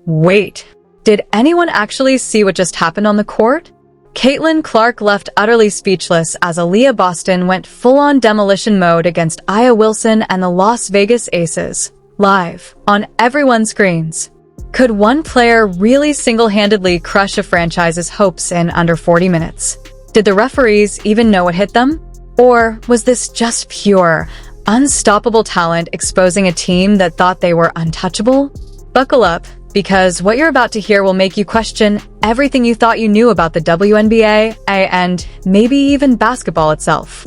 Wait, did anyone actually see what just happened on the court? Caitlin Clark left utterly speechless as Aaliyah Boston went full-on demolition mode against Aya Wilson and the Las Vegas Aces, live on everyone's screens. Could one player really single-handedly crush a franchise's hopes in under 40 minutes? Did the referees even know what hit them? Or was this just pure, unstoppable talent exposing a team that thought they were untouchable? Buckle up, because what you're about to hear will make you question everything you thought you knew about the WNBA and maybe even basketball itself.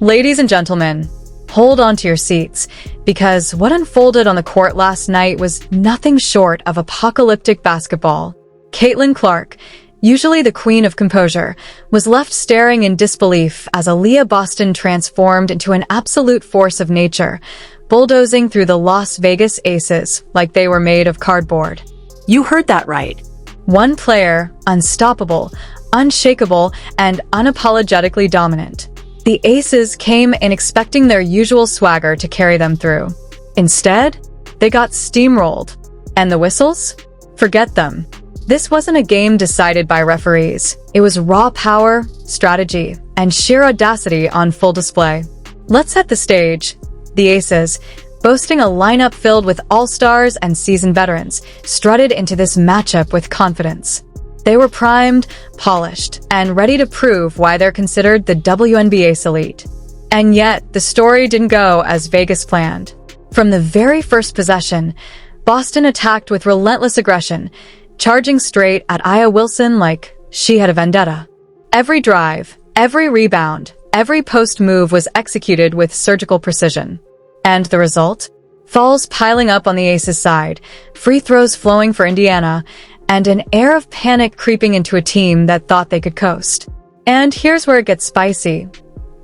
Ladies and gentlemen, hold on to your seats, because what unfolded on the court last night was nothing short of apocalyptic basketball. Caitlin Clark, usually the queen of composure, was left staring in disbelief as Aaliyah Boston transformed into an absolute force of nature, bulldozing through the Las Vegas Aces like they were made of cardboard. You heard that right. One player, unstoppable, unshakable, and unapologetically dominant. The Aces came in expecting their usual swagger to carry them through. Instead, they got steamrolled. And the whistles? Forget them. This wasn't a game decided by referees. It was raw power, strategy, and sheer audacity on full display. Let's set the stage. The Aces, boasting a lineup filled with all-stars and seasoned veterans, strutted into this matchup with confidence. They were primed, polished, and ready to prove why they're considered the WNBA's elite. And yet, the story didn't go as Vegas planned. From the very first possession, Boston attacked with relentless aggression, charging straight at Aya Wilson like she had a vendetta. Every drive, every rebound, every post move was executed with surgical precision. And the result? Falls piling up on the Aces' side, free throws flowing for Indiana, and an air of panic creeping into a team that thought they could coast. And here's where it gets spicy.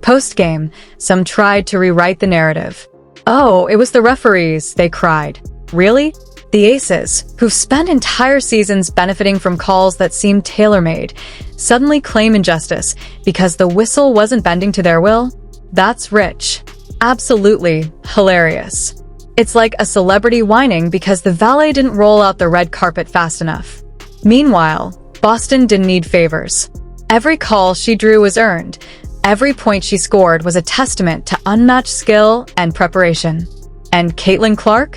Post-game, some tried to rewrite the narrative. "Oh, it was the referees," they cried. Really? The Aces, who've spent entire seasons benefiting from calls that seemed tailor-made, suddenly claim injustice because the whistle wasn't bending to their will? That's rich. Absolutely hilarious. It's like a celebrity whining because the valet didn't roll out the red carpet fast enough. Meanwhile, Boston didn't need favors. Every call she drew was earned. Every point she scored was a testament to unmatched skill and preparation. And Caitlin Clark?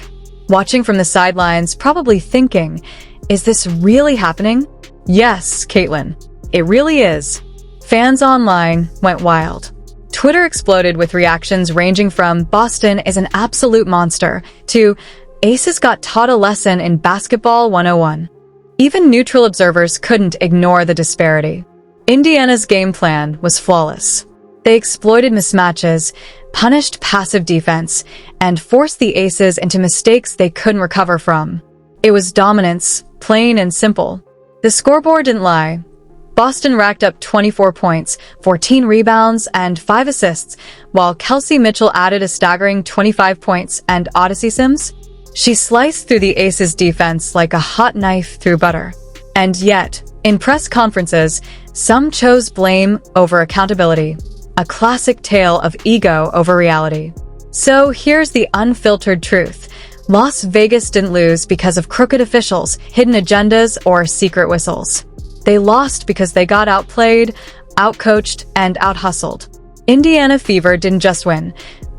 Watching from the sidelines, probably thinking, is this really happening? Yes, Caitlin, it really is. Fans online went wild. Twitter exploded with reactions ranging from "Boston is an absolute monster" to "Aces got taught a lesson in basketball 101. Even neutral observers couldn't ignore the disparity. Indiana's game plan was flawless. They exploited mismatches, punished passive defense, and forced the Aces into mistakes they couldn't recover from. It was dominance, plain and simple. The scoreboard didn't lie. Boston racked up 24 points, 14 rebounds, and 5 assists, while Kelsey Mitchell added a staggering 25 points and Odyssey Sims. She sliced through the Aces' defense like a hot knife through butter. And yet, in press conferences, some chose blame over accountability, a classic tale of ego over reality. So here's the unfiltered truth. Las Vegas didn't lose because of crooked officials, hidden agendas, or secret whistles. They lost because they got outplayed, outcoached, and outhustled. Indiana Fever didn't just win.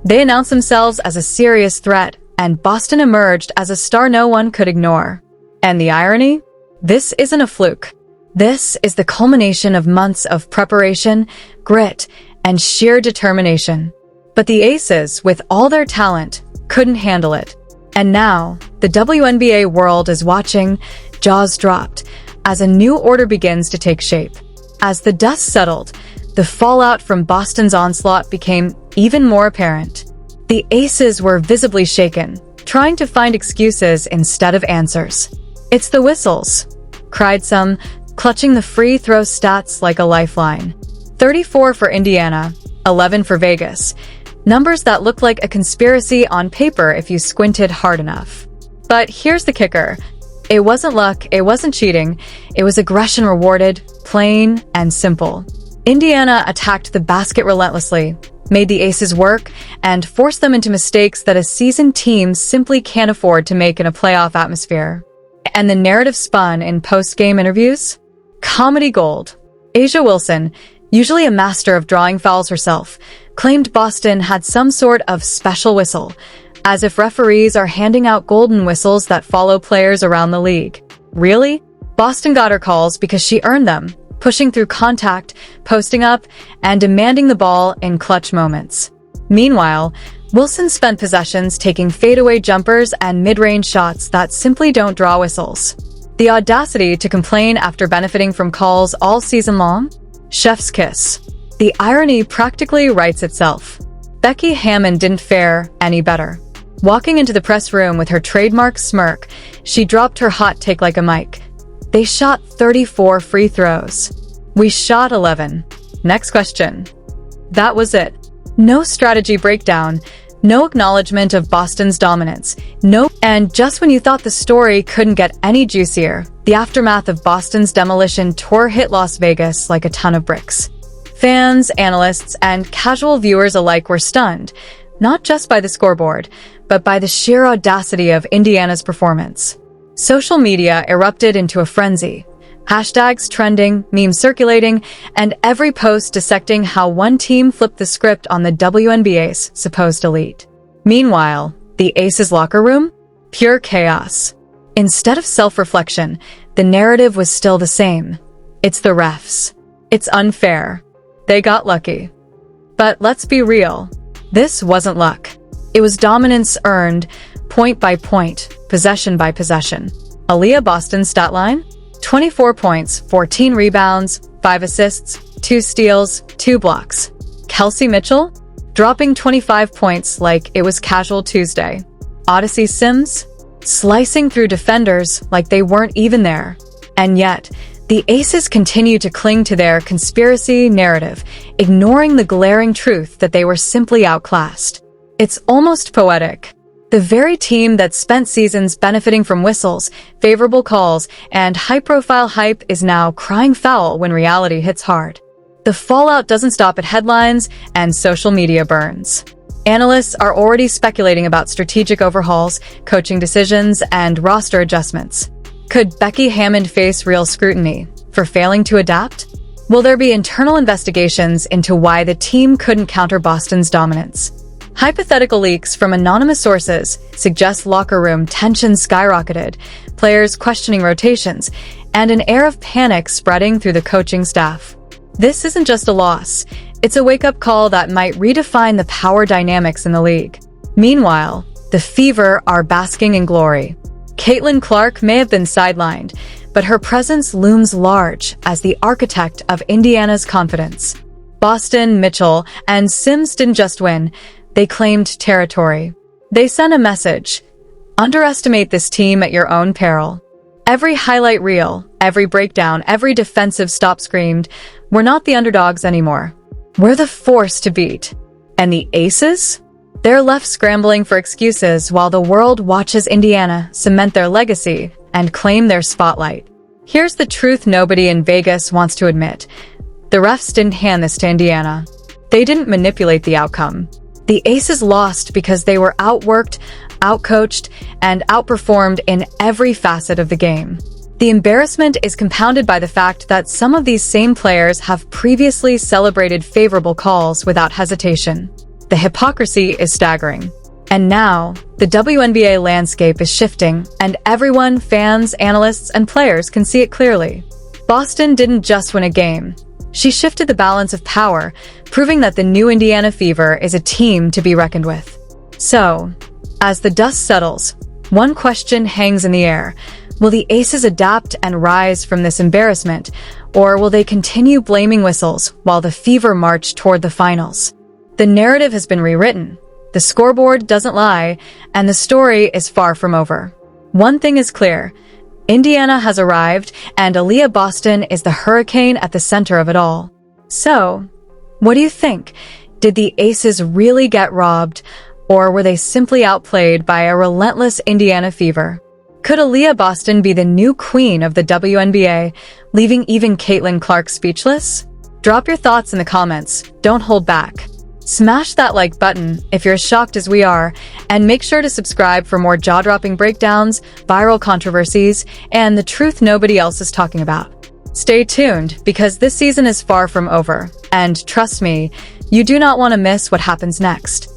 They announced themselves as a serious threat, and Boston emerged as a star no one could ignore. And the irony? This isn't a fluke. This is the culmination of months of preparation, grit, and sheer determination. But the Aces, with all their talent, couldn't handle it. And now, the WNBA world is watching, jaws dropped, as a new order begins to take shape. As the dust settled, the fallout from Boston's onslaught became even more apparent. The Aces were visibly shaken, trying to find excuses instead of answers. "It's the whistles," cried some, clutching the free throw stats like a lifeline. 34 for Indiana, 11 for Vegas. Numbers that looked like a conspiracy on paper if you squinted hard enough. But here's the kicker. It wasn't luck, it wasn't cheating, it was aggression rewarded, plain and simple. Indiana attacked the basket relentlessly, made the Aces work, and forced them into mistakes that a seasoned team simply can't afford to make in a playoff atmosphere. And the narrative spun in post-game interviews? Comedy gold. A'ja Wilson, usually a master of drawing fouls herself, claimed Boston had some sort of special whistle, as if referees are handing out golden whistles that follow players around the league. Really? Boston got her calls because she earned them, pushing through contact, posting up, and demanding the ball in clutch moments. Meanwhile, Wilson spent possessions taking fadeaway jumpers and mid-range shots that simply don't draw whistles. The audacity to complain after benefiting from calls all season long? Chef's kiss. The irony practically writes itself. Becky Hammon didn't fare any better. Walking into the press room with her trademark smirk, she dropped her hot take like a mic. They shot 34 free throws. We shot 11. Next question. That was it. No strategy breakdown, no acknowledgement of Boston's dominance, and just when you thought the story couldn't get any juicier, the aftermath of Boston's demolition tour hit Las Vegas like a ton of bricks. Fans, analysts, and casual viewers alike were stunned, not just by the scoreboard, but by the sheer audacity of Indiana's performance. Social media erupted into a frenzy. Hashtags trending, memes circulating, and every post dissecting how one team flipped the script on the WNBA's supposed elite. Meanwhile, the Aces locker room? Pure chaos. Instead of self-reflection, the narrative was still the same. It's the refs. It's unfair. They got lucky. But let's be real. This wasn't luck. It was dominance earned, point by point, possession by possession. Aaliyah Boston's stat line? 24 points, 14 rebounds, 5 assists, 2 steals, 2 blocks. Kelsey Mitchell? Dropping 25 points like it was casual Tuesday. Odyssey Sims? Slicing through defenders like they weren't even there. And yet, the Aces continue to cling to their conspiracy narrative, ignoring the glaring truth that they were simply outclassed. It's almost poetic. The very team that spent seasons benefiting from whistles, favorable calls, and high-profile hype is now crying foul when reality hits hard. The fallout doesn't stop at headlines and social media burns. Analysts are already speculating about strategic overhauls, coaching decisions, and roster adjustments. Could Becky Hammon face real scrutiny for failing to adapt? Will there be internal investigations into why the team couldn't counter Boston's dominance? Hypothetical leaks from anonymous sources suggest locker room tension skyrocketed, players questioning rotations, and an air of panic spreading through the coaching staff. This isn't just a loss, it's a wake-up call that might redefine the power dynamics in the league. Meanwhile, the Fever are basking in glory. Caitlin Clark may have been sidelined, but her presence looms large as the architect of Indiana's confidence. Boston, Mitchell, and Sims didn't just win, they claimed territory. They sent a message. Underestimate this team at your own peril. Every highlight reel, every breakdown, every defensive stop screamed, we're not the underdogs anymore. We're the force to beat. And the Aces? They're left scrambling for excuses while the world watches Indiana cement their legacy and claim their spotlight. Here's the truth nobody in Vegas wants to admit. The refs didn't hand this to Indiana. They didn't manipulate the outcome. The Aces lost because they were outworked, outcoached, and outperformed in every facet of the game. The embarrassment is compounded by the fact that some of these same players have previously celebrated favorable calls without hesitation. The hypocrisy is staggering. And now, the WNBA landscape is shifting, and everyone, fans, analysts, and players can see it clearly. Boston didn't just win a game. She shifted the balance of power, proving that the new Indiana Fever is a team to be reckoned with. So, as the dust settles, one question hangs in the air. Will the Aces adapt and rise from this embarrassment, or will they continue blaming whistles while the Fever march toward the finals? The narrative has been rewritten. The scoreboard doesn't lie, and the story is far from over. One thing is clear. Indiana has arrived, and Aaliyah Boston is the hurricane at the center of it all. So, what do you think? Did the Aces really get robbed, or were they simply outplayed by a relentless Indiana Fever? Could Aaliyah Boston be the new queen of the WNBA, leaving even Caitlin Clark speechless? Drop your thoughts in the comments. Don't hold back. Smash that like button if you're as shocked as we are, and make sure to subscribe for more jaw-dropping breakdowns, viral controversies, and the truth nobody else is talking about. Stay tuned, because this season is far from over, and trust me, you do not want to miss what happens next.